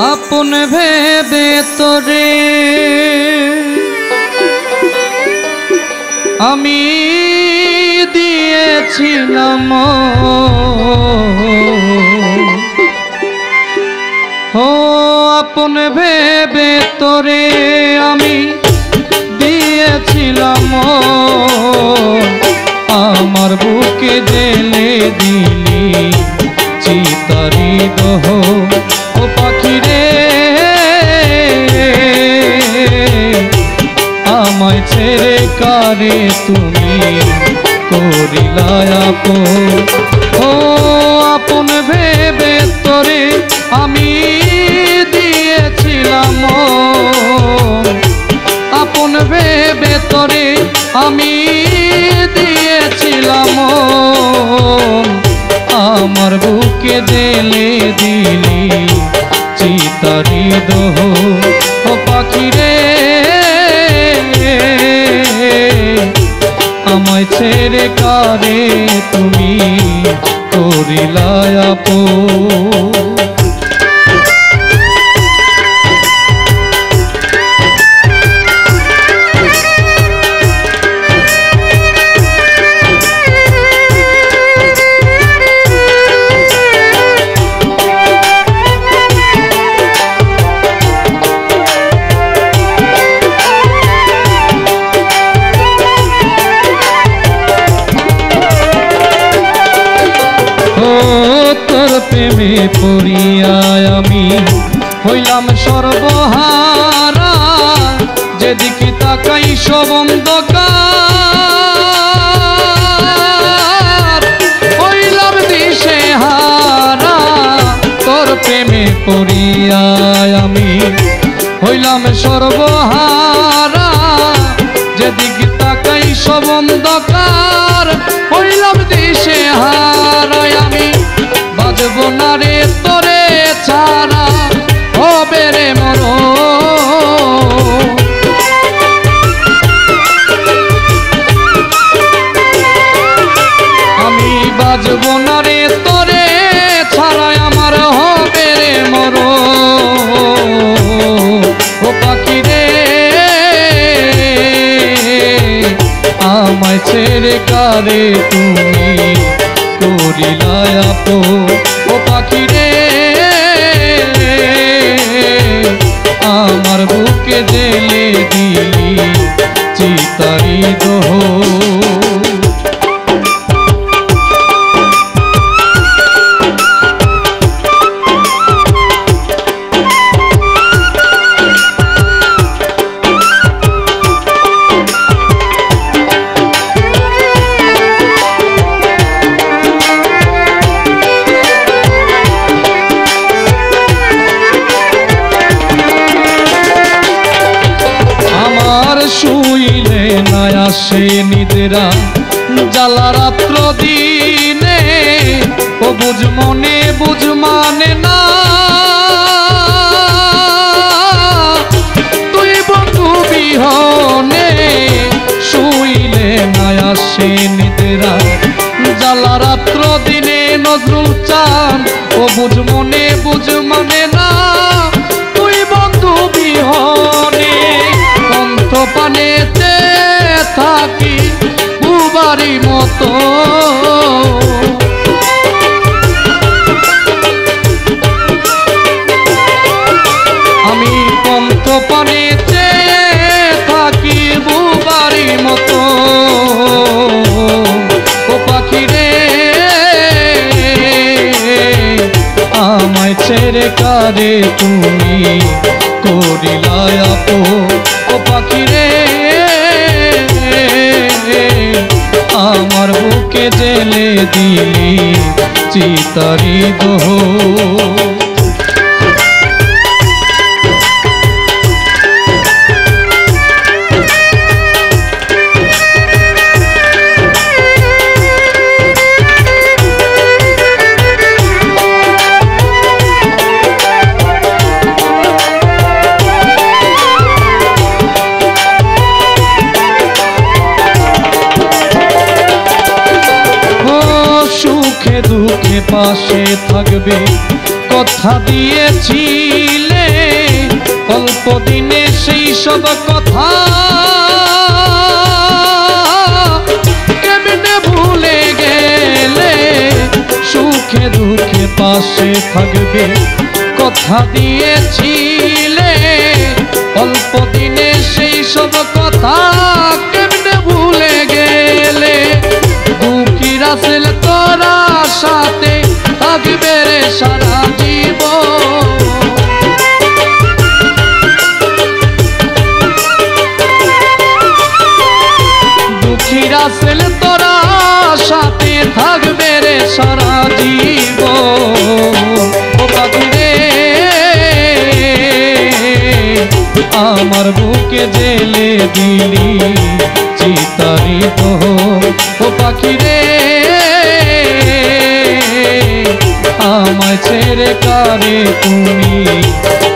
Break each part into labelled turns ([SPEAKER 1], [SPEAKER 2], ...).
[SPEAKER 1] আপন ভেবে তোরে আমি দিয়েছিলাম ও আপন ভেবে তোরে আমি দিয়েছিলাম আমার বুকে জেলে দিলি চিতারি দহ ও পাখি রে আমায় ছেড়ে কারে তুমি করিলা আপন ও আপন ভেবে তোরে আমি দিয়েছিলাম আপন ভেবে তোরে আমি দিয়েছিলাম আমার বুকে জেলে দিলি চিতারি দহ ও পাখি রে আমায় ছেড়ে কারে তুমি করিলা আপন প্রেমে পড়িয়া আমি হইলাম সর্বহারা যেদিকে তাকাই সব অন্ধকার হইলাম দিশেহারা তোর প্রেমে পড়িয়া আমি হইলাম সর্বহারা যেদিকে তাকাই সব অন্ধকার হইলাম দিশেহারা আমি বাজব না রে তোরে ছাড়া হবে রে মরণ আমি বাজব না রে তোরে ছাড়া আমার হবে রে মরণ ও পাখি রে আমায় ছেড়ে কারে তুমি করিলা আপন ও পাখি রে আমার বুকে জেলে দিলি চিতারি দহ শুইলে না আসে নিদ্রা জ্বালা রাত্র দিনে ও বুঝ মনে বুঝ মানে না তুই বন্ধু বিহনে শুইলে না আসে নিদ্রা জ্বালা রাত্র দিনে নজরুল চাঁদ ও বুঝ মনে বুঝ মানে না তুই বন্ধু বিহনে পানেতে থাকি বুবারি মতো আমি কন্ত পানেতে থাকি বুবারি মতো ও পাখি রে আমায় ছেড়ে কারে তুমি করিলা আপন ও পাখি রে আমার বুকে জেলে দিলি চিতারি দহ
[SPEAKER 2] পাশে থাকবে কথা দিয়েছিলে
[SPEAKER 1] অল্প দিনে সেই সব কথা কেমনে ভুলে গেলে, সুখে দুঃখে পাশে থাকবে কথা দিয়েছিলে। অল্প দিনে সেই সব কথা কেমনে ভুলে গেলে, দুঃখী রাসেল তোরা সাথে থাকবে রে সারা জীবন। দুঃখী রাসেল তোরা সাথে থাকবে রে সারা জীবন। ও পাখি রে আমার বুকে জেলে দিলি চিতারি দোহন। ও পাখি রে আমায় ছেড়ে কারে তুমি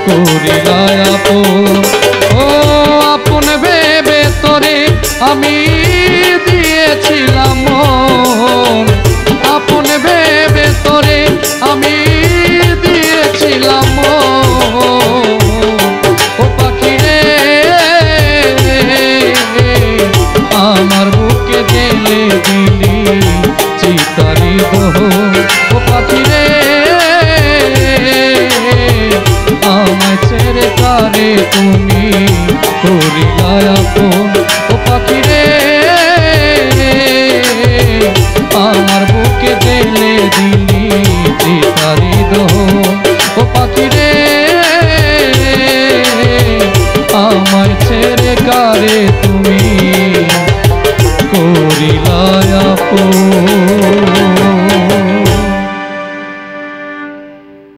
[SPEAKER 1] করিলা আপন। ও আপন ভেবে তোরে আমি দিয়েছিলাম মন, আপন ভেবে তোরে আমি দিয়েছিলাম মন। ও পাখি রে আমার বুকে জেলে দিলি চিতারি দোহন। ও পাখি রে আমায় ছেড়ে কারে তুমি করিলা আপন। ও পাখি রে